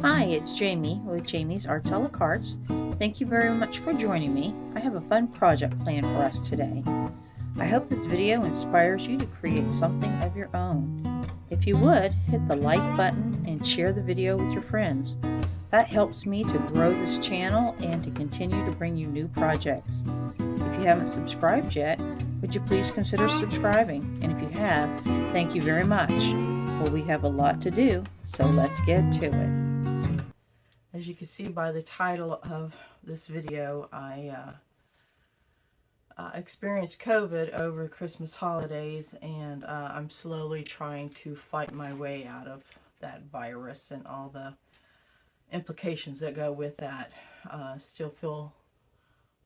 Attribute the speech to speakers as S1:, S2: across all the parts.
S1: Hi, it's Jamie with Jamie's Arts a la Cartes. Thank you very much for joining me. I have a fun project planned for us today. I hope this video inspires you to create something of your own. If you would, hit the like button and share the video with your friends. That helps me to grow this channel and to continue to bring you new projects. If you haven't subscribed yet, would you please consider subscribing? And if you have, thank you very much. Well, we have a lot to do, so let's get to it. As you can see by the title of this video, I experienced COVID over the Christmas holidays, and I'm slowly trying to fight my way out of that virus and all the implications that go with that. Still feel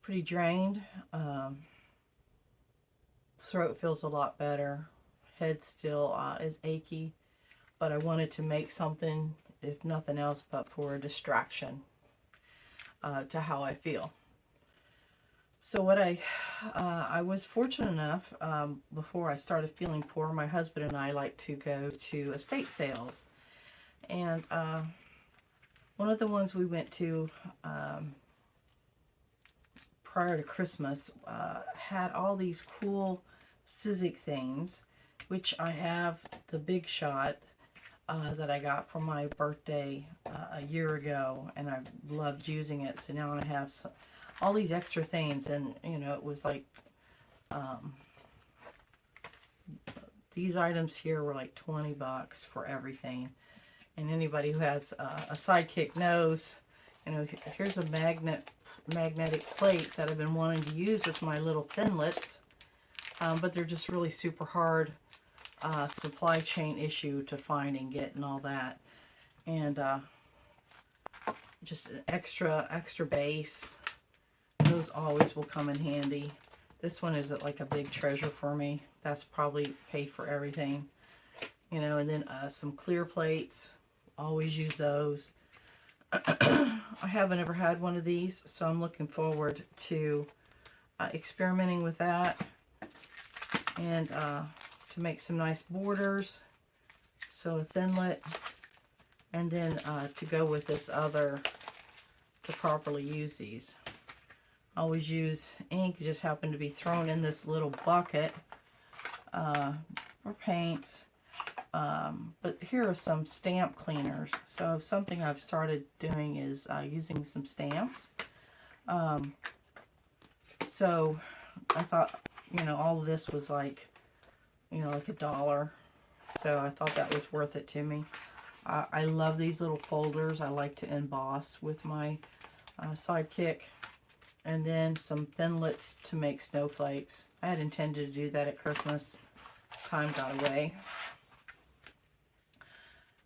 S1: pretty drained. Throat feels a lot better. Head still is achy, but I wanted to make something, if nothing else, but for a distraction to how I feel. So what I was fortunate enough, before I started feeling poor, my husband and I like to go to estate sales. And one of the ones we went to prior to Christmas had all these cool Sizzix things, which I have the Big Shot that I got for my birthday a year ago, and I loved using it. So now I have all these extra things, and you know, it was like these items here were like 20 bucks for everything. And anybody who has a sidekick knows, you know, here's a magnetic plate that I've been wanting to use with my little thinlits, but they're just really super hard. Supply chain issue to find and get and all that, and just an extra base. Those always will come in handy. This one is like a big treasure for me. That's probably paid for everything, you know. And then some clear plates, always use those. I haven't ever had one of these, so I'm looking forward to experimenting with that, and to make some nice borders. So a thinlet, and then to go with this other to properly use these. I always use ink. It just happened to be thrown in this little bucket for paints. But here are some stamp cleaners. So something I've started doing is using some stamps. So I thought, you know, all of this was like, you know, like $1. So I thought that was worth it to me. I love these little folders. I like to emboss with my sidekick. And then some thinlits to make snowflakes. I had intended to do that at Christmas. Time got away.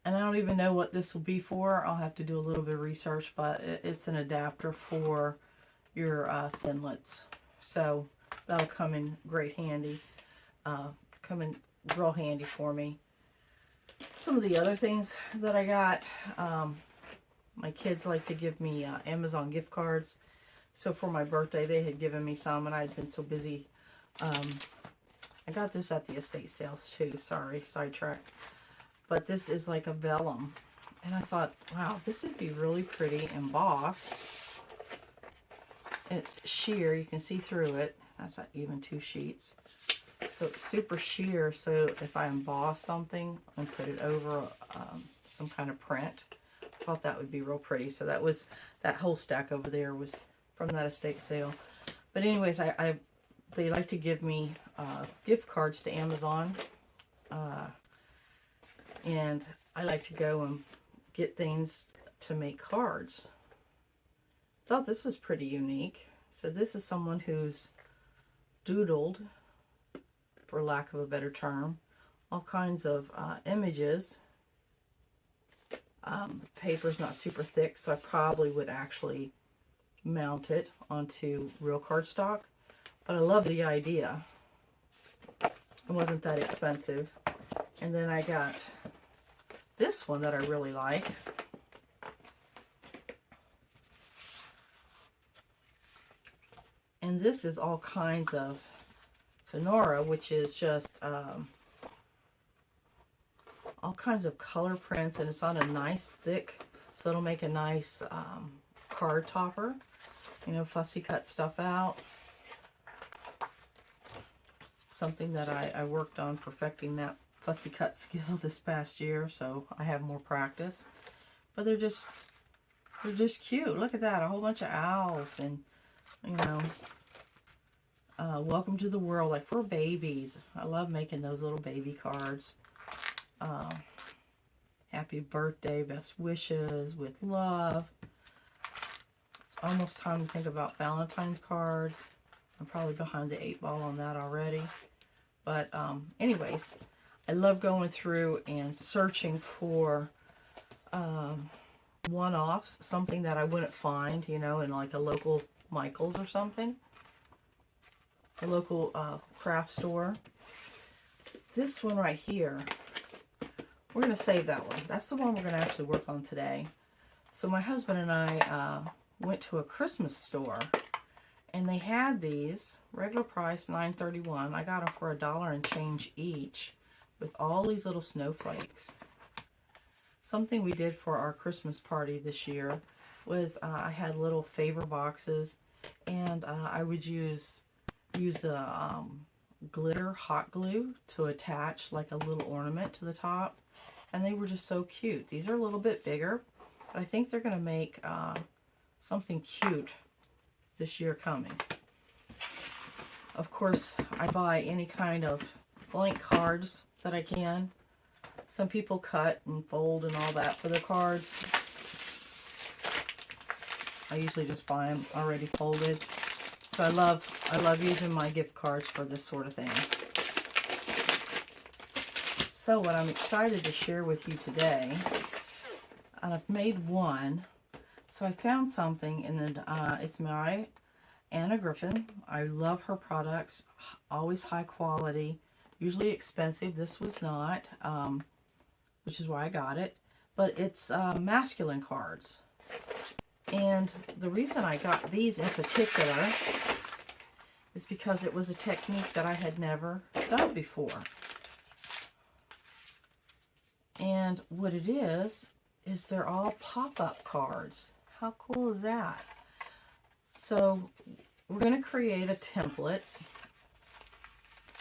S1: And I don't even know what this will be for. I'll have to do a little bit of research, but it's an adapter for your thinlits. So that'll come in great handy. Come in real handy for me. Some of the other things that I got, my kids like to give me Amazon gift cards. So for my birthday, they had given me some, and I had been so busy. I got this at the estate sales too. Sorry, sidetrack. But this is like a vellum, and I thought, wow, this would be really pretty embossed. And it's sheer. You can see through it. That's not even 2 sheets. So it's super sheer, so if I emboss something and put it over some kind of print, I thought that would be real pretty. So that was, that whole stack over there was from that estate sale. But anyways, they like to give me gift cards to Amazon, and I like to go and get things to make cards. Thought this was pretty unique. So this is someone who's doodled, for lack of a better term, all kinds of images. The paper's not super thick, so I probably would actually mount it onto real cardstock. But I love the idea. It wasn't that expensive. And then I got this one that I really like. And this is all kinds of Fenora, which is just all kinds of color prints, and it's on a nice thick So it'll make a nice card topper. You know, fussy cut stuff out. Something that I worked on perfecting that fussy cut skill this past year, so I have more practice. But they're just cute. Look at that, a whole bunch of owls, and you know, welcome to the world, like for babies. I love making those little baby cards. Happy birthday, best wishes, with love. It's almost time to think about Valentine's cards. I'm probably behind the 8 ball on that already. But anyways, I love going through and searching for one-offs, something that I wouldn't find, you know, in like a local Michael's or something. A local craft store. This one right here, we're going to save that one. That's the one we're going to actually work on today. So my husband and I went to a Christmas store, and they had these, regular price $9.31. I got them for $1 and change each, with all these little snowflakes. Something we did for our Christmas party this year was I had little favor boxes, and I would use a glitter hot glue to attach like a little ornament to the top, and they were just so cute. These are a little bit bigger, but I think they're going to make something cute this year coming. Of course, I buy any kind of blank cards that I can. Some people cut and fold and all that for their cards. I usually just buy them already folded. So I love using my gift cards for this sort of thing. So what I'm excited to share with you today, and I've made one. So I found something, and it's my Anna Griffin. I love her products, always high quality, usually expensive. This was not, which is why I got it. But it's masculine cards. And the reason I got these in particular is because it was a technique that I had never done before. And what it is they're all pop-up cards. How cool is that? So we're going to create a template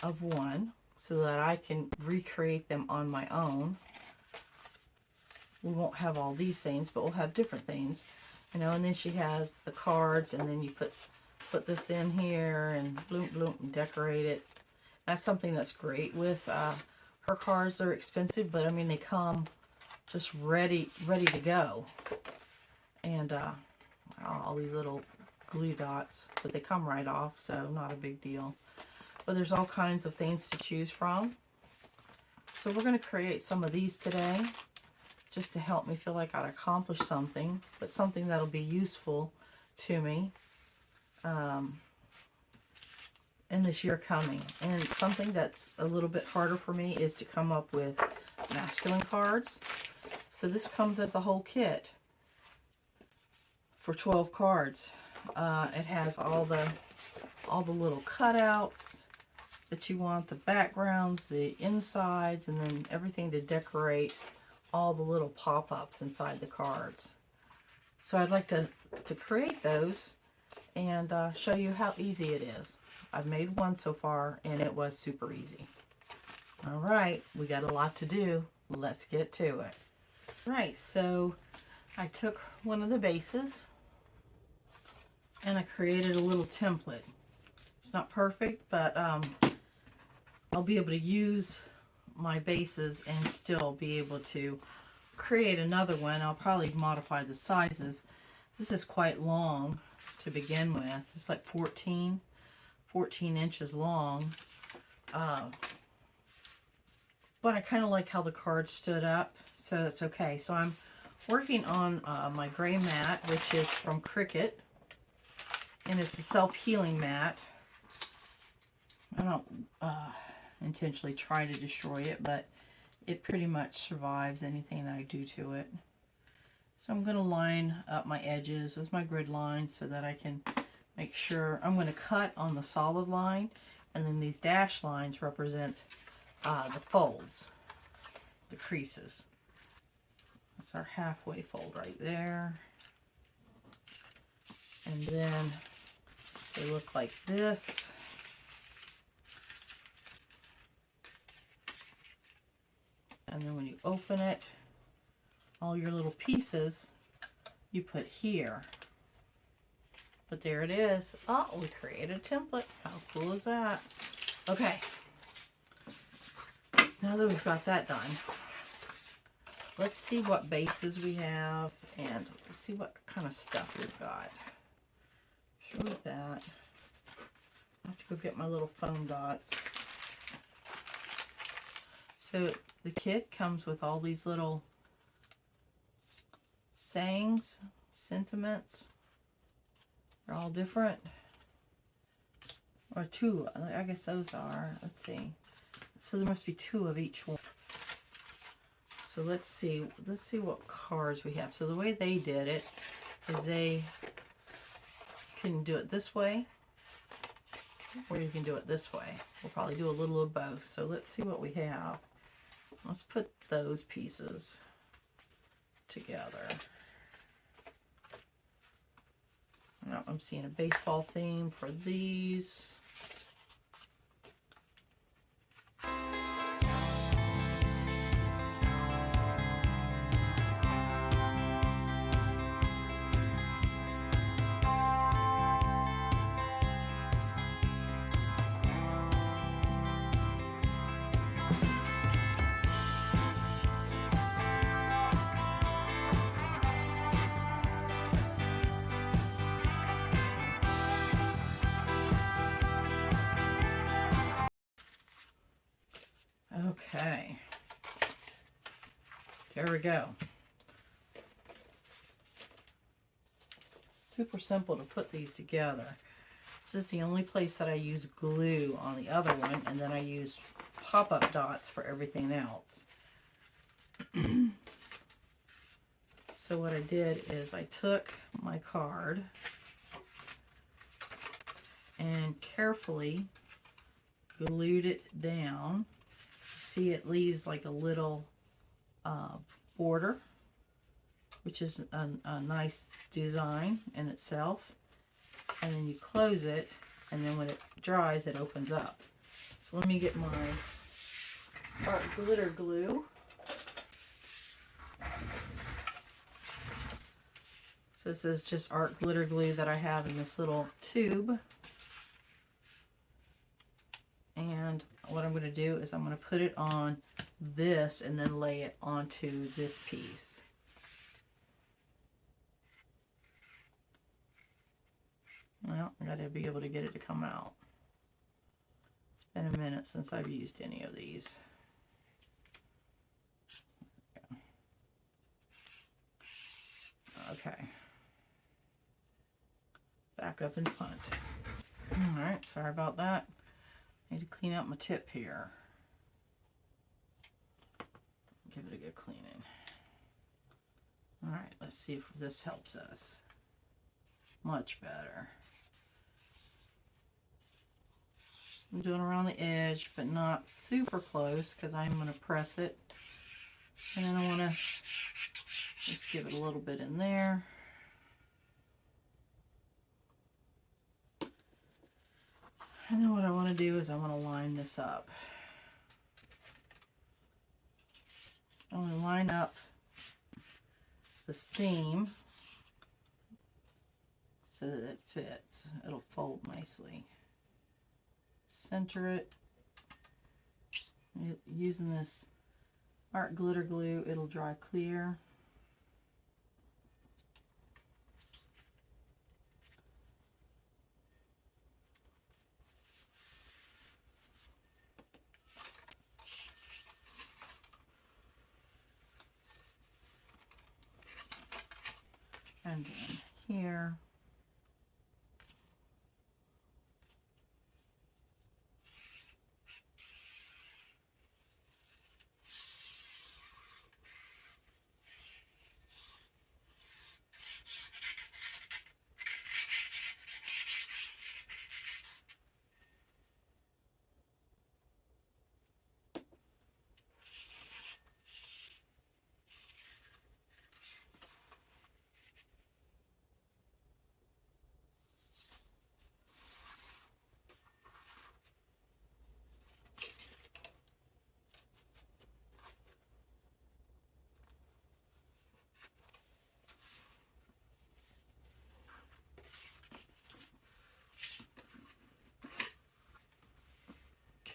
S1: of one so that I can recreate them on my own. We won't have all these things, but we'll have different things. You know, and then she has the cards, and then you put this in here and bloom bloom and decorate it. That's something that's great with her cards. They're expensive, but I mean they come just ready to go. And all these little glue dots, but they come right off, so not a big deal. But there's all kinds of things to choose from. So we're going to create some of these today, just to help me feel like I'd accomplished something, but something that'll be useful to me in this year coming. And something that's a little bit harder for me is to come up with masculine cards. So this comes as a whole kit for 12 cards. It has all the little cutouts that you want, the backgrounds, the insides, and then everything to decorate all the little pop-ups inside the cards. So I'd like to create those and show you how easy it is. I've made one so far, and it was super easy. All right, we got a lot to do. Let's get to it. All right, so I took one of the bases and I created a little template. It's not perfect, but I'll be able to use my bases and still be able to create another one. I'll probably modify the sizes. This is quite long to begin with. It's like 14 inches long. But I kind of like how the card stood up, so that's okay. So I'm working on my gray mat, which is from Cricut, and it's a self-healing mat. I don't intentionally try to destroy it, but it pretty much survives anything that I do to it. So I'm going to line up my edges with my grid line so that I can make sure. I'm going to cut on the solid line, and then these dashed lines represent the folds, the creases. That's our halfway fold right there. And then they look like this. And then when you open it, all your little pieces you put here. But there it is. Oh, we created a template. How cool is that? Okay. Now that we've got that done, let's see what bases we have and see what kind of stuff we've got. Sure with that. I have to go get my little foam dots. So the kit comes with all these little sayings, sentiments. They're all different. Or two, I guess those are. Let's see. So there must be two of each one. So let's see what cards we have. So the way they did it is they can do it this way, or you can do it this way. We'll probably do a little of both. So let's see what we have. Let's put those pieces together. Now I'm seeing a baseball theme for these. Okay, there we go. Super simple to put these together. This is the only place that I use glue on the other one, and then I use pop-up dots for everything else. So what I did is I took my card and carefully glued it down. See, it leaves like a little border, which is a nice design in itself. And then you close it, and then when it dries, it opens up. So let me get my art glitter glue. So this is just art glitter glue that I have in this little tube. And what I'm going to do is I'm going to put it on this and then lay it onto this piece. Well, I got to be able to get it to come out. It's been a minute since I've used any of these. Okay. Back up and punt. Alright, sorry about that. I need to clean out my tip here. Give it a good cleaning. Alright, let's see if this helps us. Much better. I'm doing around the edge, but not super close because I'm going to press it. And then I want to just give it a little bit in there. And then what I want to do is I want to line this up. I want to line up the seam so that it fits. It'll fold nicely. Center it. Using this art glitter glue, it'll dry clear. And then here.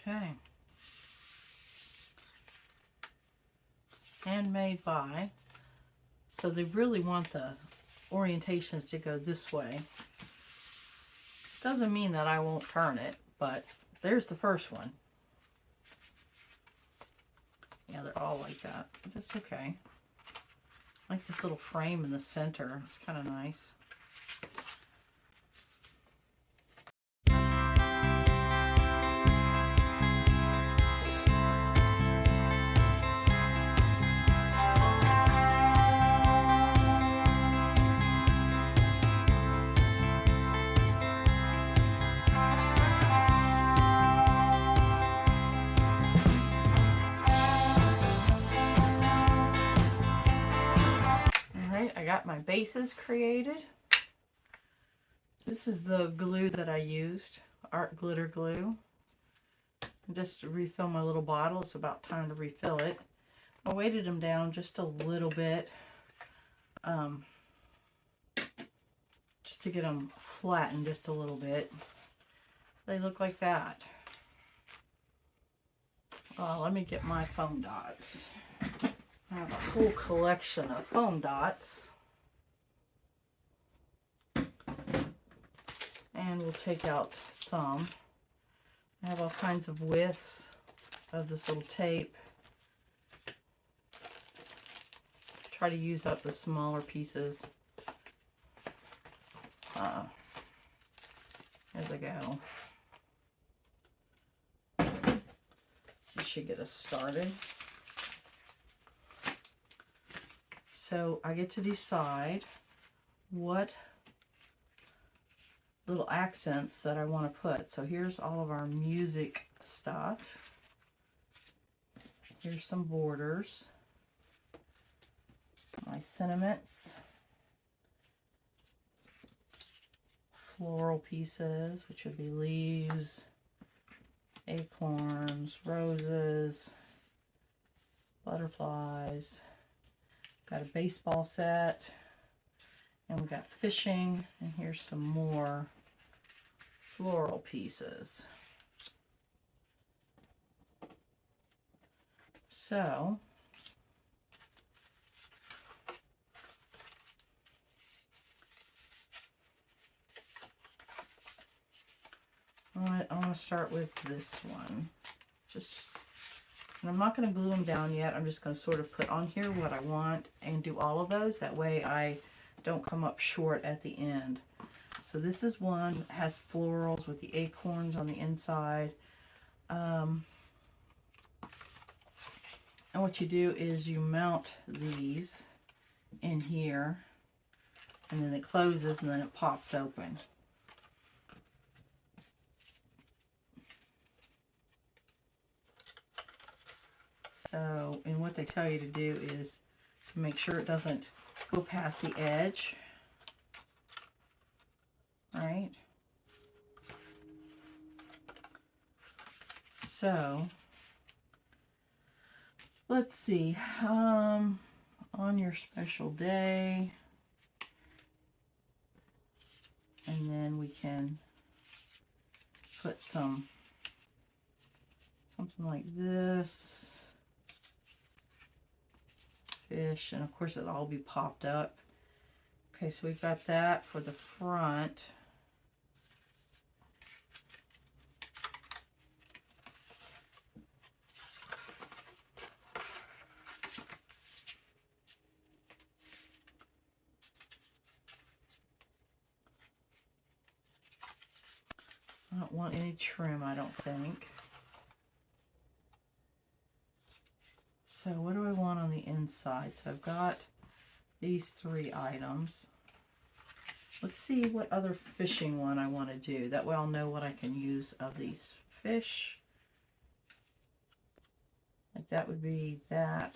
S1: Okay. Handmade by. So they really want the orientations to go this way. Doesn't mean that I won't turn it, but there's the first one. Yeah, they're all like that. But that's okay. I like this little frame in the center. It's kind of nice. I got my bases created. This is the glue that I used, art glitter glue. Just to refill my little bottle. It's about time to refill it. I weighted them down just a little bit, just to get them flattened just a little bit. They look like that. Let me get my foam dots. I have a full collection of foam dots. And we'll take out some. I have all kinds of widths of this little tape. Try to use up the smaller pieces as I go. This should get us started. So I get to decide what little accents that I want to put. So here's all of our music stuff. Here's some borders. My sentiments. Floral pieces, which would be leaves, acorns, roses, butterflies. Got a baseball set. And we got fishing. And here's some more floral pieces. So, I want to start with this one. And I'm not going to glue them down yet. I'm just going to sort of put on here what I want and do all of those. That way I don't come up short at the end. So this is one that has florals with the acorns on the inside. And what you do is you mount these in here, and then it closes and then it pops open. So, and what they tell you to do is to make sure it doesn't go past the edge. Right? So, let's see. On your special day, and then we can put something like this. Fish, and of course it'll all be popped up. Okay, so we've got that for the front. I don't want any trim, I don't think. So what do I want on the inside? So I've got these 3 items. Let's see what other fishing one I want to do. That way I'll know what I can use of these fish. Like that would be that.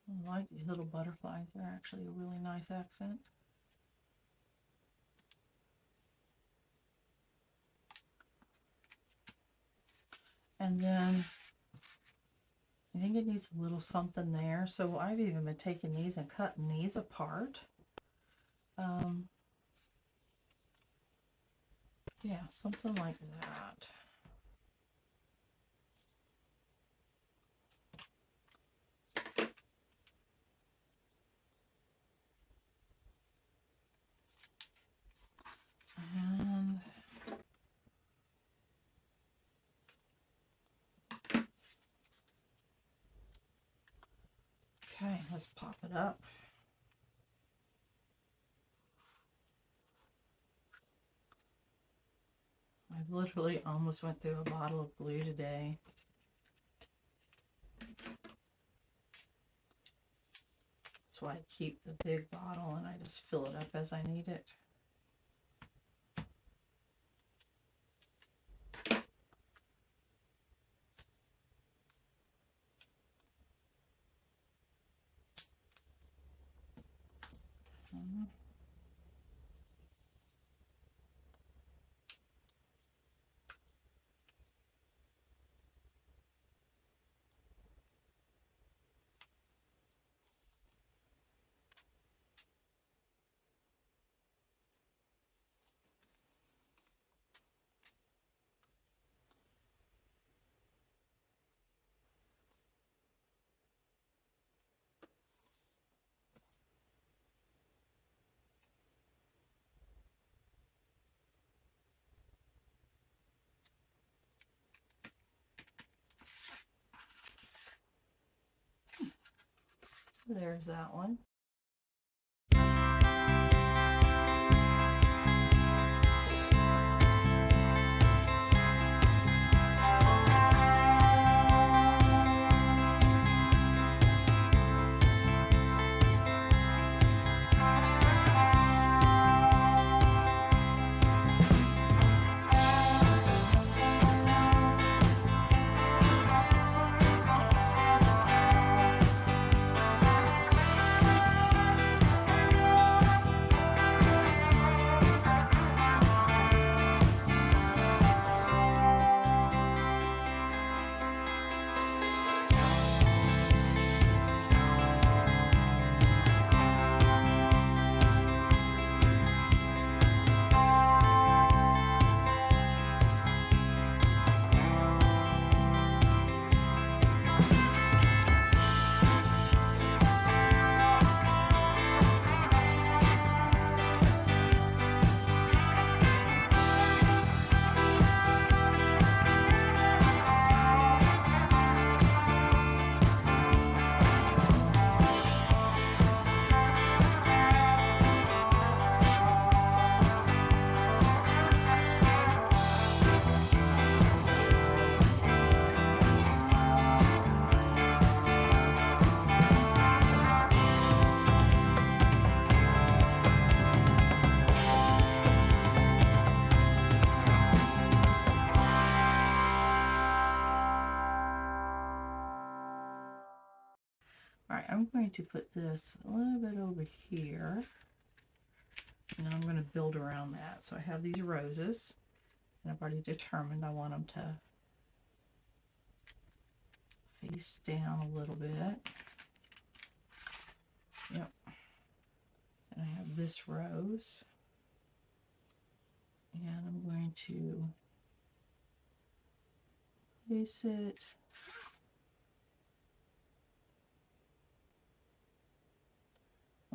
S1: I like these little butterflies. They're actually a really nice accent. And then I think it needs a little something there. So I've even been taking these and cutting these apart. Yeah, something like that. And okay, let's pop it up. I literally almost went through a bottle of glue today. That's why I keep the big bottle and I just fill it up as I need it. There's that one. Alright, I'm going to put this a little bit over here. And I'm going to build around that. So I have these roses. And I've already determined I want them to face down a little bit. Yep. And I have this rose. And I'm going to place it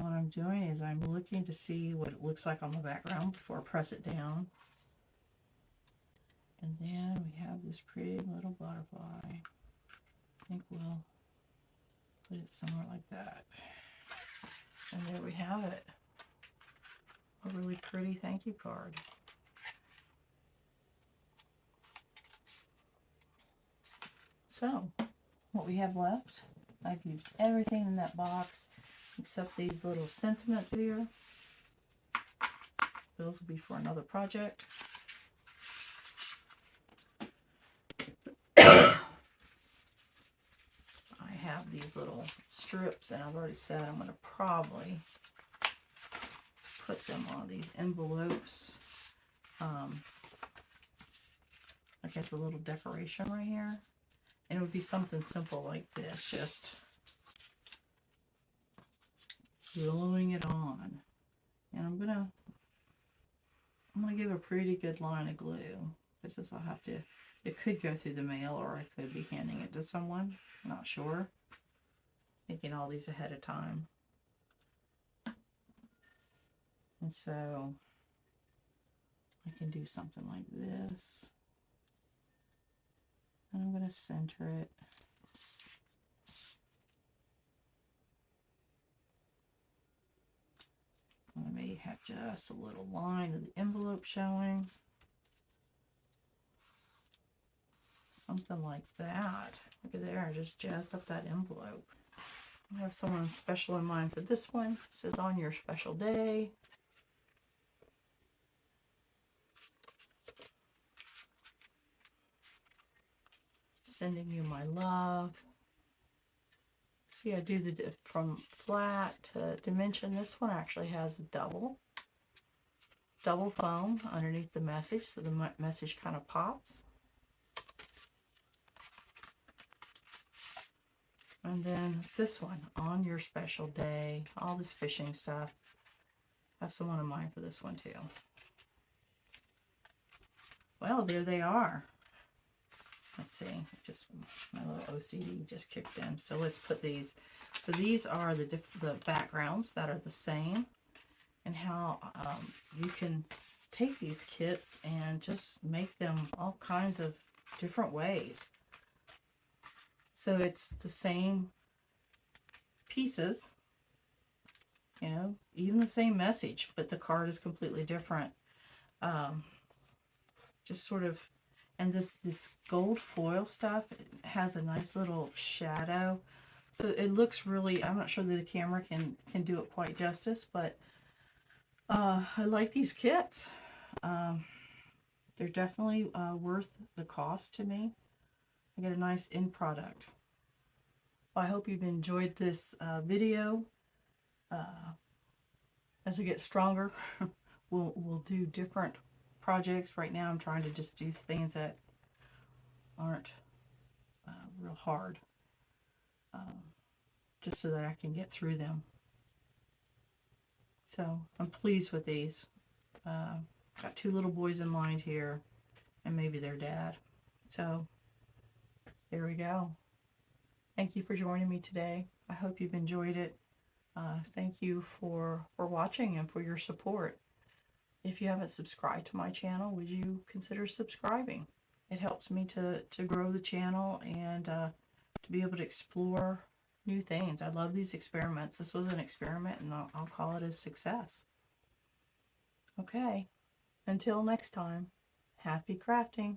S1: what I'm doing is I'm looking to see what it looks like on the background before I press it down. And then we have this pretty little butterfly. I think we'll put it somewhere like that. And there we have it. A really pretty thank you card. So, what we have left, I've used everything in that box except these little sentiments here. Those will be for another project. I have have these little strips, and I've already said I'm going to probably put them on these envelopes. I guess a little decoration right here. And it would be something simple like this, just gluing it on. And I'm gonna give a pretty good line of glue. This I'll have to, it could go through the mail, or I could be handing it to someone. I'm not sure. Making all these ahead of time. And so I can do something like this. And I'm going to center it. I may have just a little line of the envelope showing. Something like that. Look at there, I just jazzed up that envelope. I have someone special in mind for this one. It says, on your special day. Sending you my love. See, I do the from flat to dimension. This one actually has double foam underneath the message, so the message kind of pops. And then this one, on your special day, all this fishing stuff. I have someone in mind for this one too. Well, there they are. Let's see, just my little OCD just kicked in. So let's put these. So these are the backgrounds that are the same, and how you can take these kits and just make them all kinds of different ways. So it's the same pieces, you know, even the same message, but the card is completely different. Just sort of. And this gold foil stuff, it has a nice little shadow. So it looks really, I'm not sure that the camera can do it quite justice, but I like these kits. They're definitely worth the cost to me. I get a nice end product. Well, I hope you've enjoyed this video. As I get stronger, we'll do different projects. Right now I'm trying to just do things that aren't real hard, just so that I can get through them. So I'm pleased with these. Got two little boys in mind here, and maybe their dad. So there we go. Thank you for joining me today. I hope you've enjoyed it. Thank you for watching and for your support. If you haven't subscribed to my channel, would you consider subscribing? It helps me to grow the channel and to be able to explore new things. I love these experiments. This was an experiment, and I'll call it a success. Okay, until next time, happy crafting.